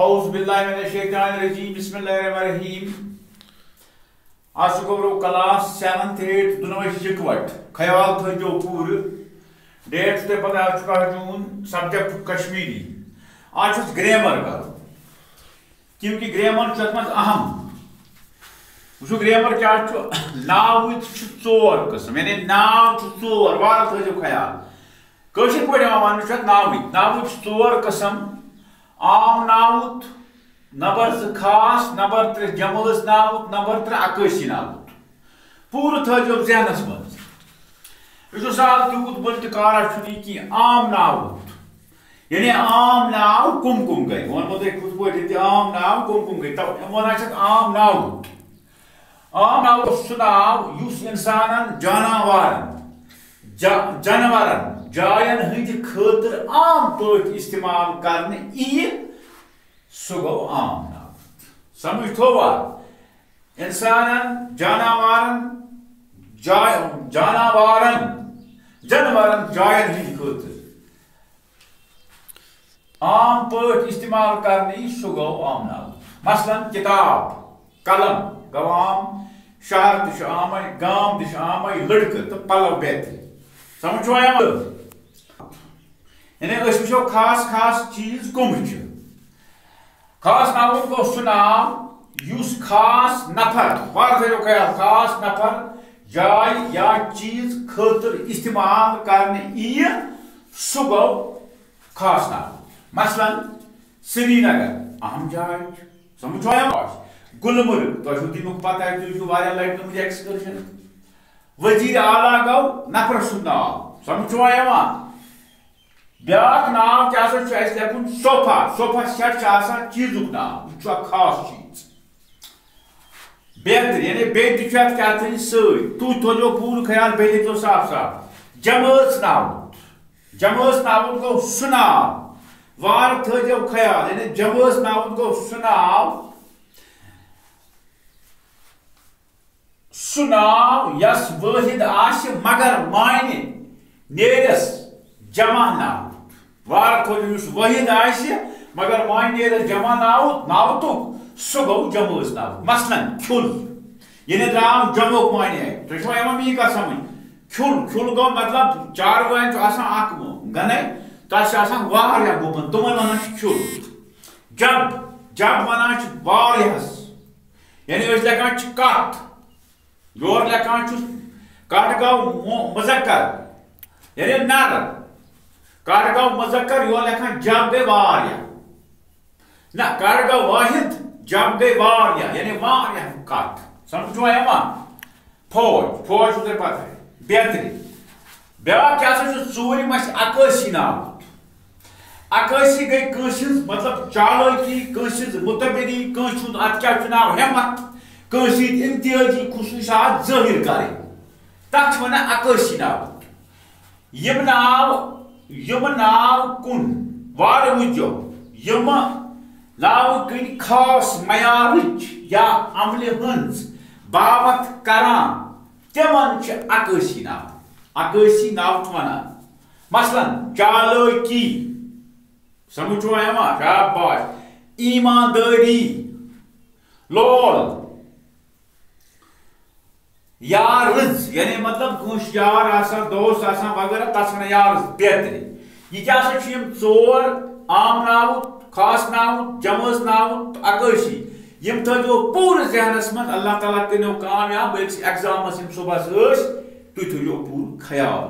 اعوذ باللہ من الشیطان الرجیم بسم اللہ الرحمن الرحیم آج گو کلاس 7th 8th دونوے یکوٹ خیال تھو پور ڈیٹ تہ پتہ 4 جون سبجیکٹ کشمیری آج گریمر کر کیونکہ گریمر من اہم وچو گریمر کیا ناو ژور قسم یعنی ناو ژور وار تھو خیال کشر پہ ون ناو ژور قسم عام ناوت نمبر 2 خاص نمبر 3 جمٲژ ناوت نمبر 3 عکٲسی ناوت پورٕ تھٲیزیو ذہنس منٛز یہِ چھُ سہل تیوٗت بٔلٹہٕ چھُنہٕ یہِ کینٛہہ عام ناوت یعنی عام ناو کم گٔے ووٚنمو تۄہہِ کِتھ پٲٹھۍ تہِ عام ناو کم گٔے وَنان چھِ عام ناوت عام ناو سُہ ناو یُس اِنسانن جانورن جاین ہٕنٛدِ خٲطرٕ عام پٲٹھۍ استعمال کرنہٕ یِیہِ سُہ گوٚو عام ناو سمجھ تھووا اِنسانن جانورن جاین ہٕنٛدِ خٲطرٕ عام پٲٹھۍ استعمال کرنہٕ یِیہِ سُہ گوٚو عام ناو مثلاً کتاب قلم گوٚو عام شہر تہِ چھُ عامٕے گام تہِ چھُ عامٕے لڑکہٕ تہٕ پلو بیترِ سمجھ چھُوا یِوان یعنی أسۍ وٕچھو خاص چیٖز کٕم چھِ خاص ناوُک گوٚو سُہ ناو یُس خاص نفر وارٕ تھٲیِو خیال خاص نفر جاے یا چیٖز خٲطرٕ استعمال کرنہٕ یِیہِ سُہ گوٚو خاص ناو مثلاً سری نگر اہم جاے چھِ سمجھ چھوا یِوان گلمرگ تۄہہِ چھو تمیُک پتہ تُہۍ چھِو واریاہ لٹہِ گٔمٕتۍ ایکسکرشن وزیر اعلیٰ گوٚو نفر سُنٛد ناو سمجھ چھوا یِوان بیاکھ ناو کیا سا چھُ اَسہِ لیکھُن صوفا سیٹ چھُ آسان چیٖزُک ناو یہِ چھُ اکھ خاص چیٖز بیترِ یعنی بیٚیہِ تہِ چھُ اَتھ کیٛاہ تھٲیِو سۭتۍ تُہۍ تھٲیزیو پوٗرٕ خیال بیٚیہِ لیکھزیو صاف جمٲژ ناوُت گوٚو سُہ ناو وارٕ تھٲیزیو خیال یعنی جمٲژ ناوُت گوٚو سُہ ناو یس وٲحد آسہِ مگر مانہِ نیرٮ۪س جمع ناو وار تھٲیِو یُس وٲحد آسہِ مگر مانہِ نیرٮ۪س جمع ناوتُک سُہ گوٚو جمٲژ ناو مثلاً کھیُل یعنی درٛاو جمعُک معنی تۄہہِ چھُوا یِوان میٛٲنۍ کتھ سمجھ کھیُل گوٚو مطلب چاروایَن چھُ آسان اکھ گنے تتھ چھُ آسان واریاہ گُپن تِمن ونان چھِ کھیُل جب ونان چھِ واریاہس یعنی أسۍ لیکھان چھِ کتھ یور لیکھان چھُس کتھ گوٚو مُذکر یعنی نر کتھ گوٚو مُذکر یور لیکھان جب گٔے واریاہ نہ کتھ گوٚو واحد جب گٔے واریاہ یعنی واریاہ کتھ سمجھ چھوا یِوان فوج چھُو تۄہہِ پتہ بیترِ بیاکھ کیٛاہ سا چھُ ژوٗرِم اَسہِ عکٲسی ناو عکٲسی گٔے کٲنٛسہِ ہٕنٛز مطلب چالٲکی کٲنٛسہِ ہٕنٛز مُتبری کٲنٛسہِ ہُنٛد اتھ کیٛاہ چھُ ناو ہیٚمت کٲنٛسہِ ہٕنٛدۍ امتیٲزی خصوٗصیات ظٲہِر کرٕنۍ تتھ چھِ ونان عکٲسی ناو یِم ناو کُن وارٕ وٕچھزیو یِم ناوٕ کٕنۍ خاص معیارٕچ یا عملہِ ہٕنٛز باوت کران تِمن چھِ عکٲسی ناو ونان مثلاً چالٲکی سمجھ چھوا یِوان شاباش ایماندٲری لول یار رٕژ یعنی مطلب کٲنٛسہِ یار آسان دوست آسان وغیرہ تتھ ونان یار رٕژ بیترِ یہِ کیٛاہ سا چھُ یِم ژور عام ناوُت خاص ناوُت جمٲژ ناوُت تہٕ عکٲسی یِم تھٲیزیو پوٗرٕ ذہنس منٛز اللہ تعالیٰ کٔرِنو کامیاب أکِس ایگزامس یِم صبحس ٲسۍ تُہۍ تھٲیزیو پوٗرٕ خیال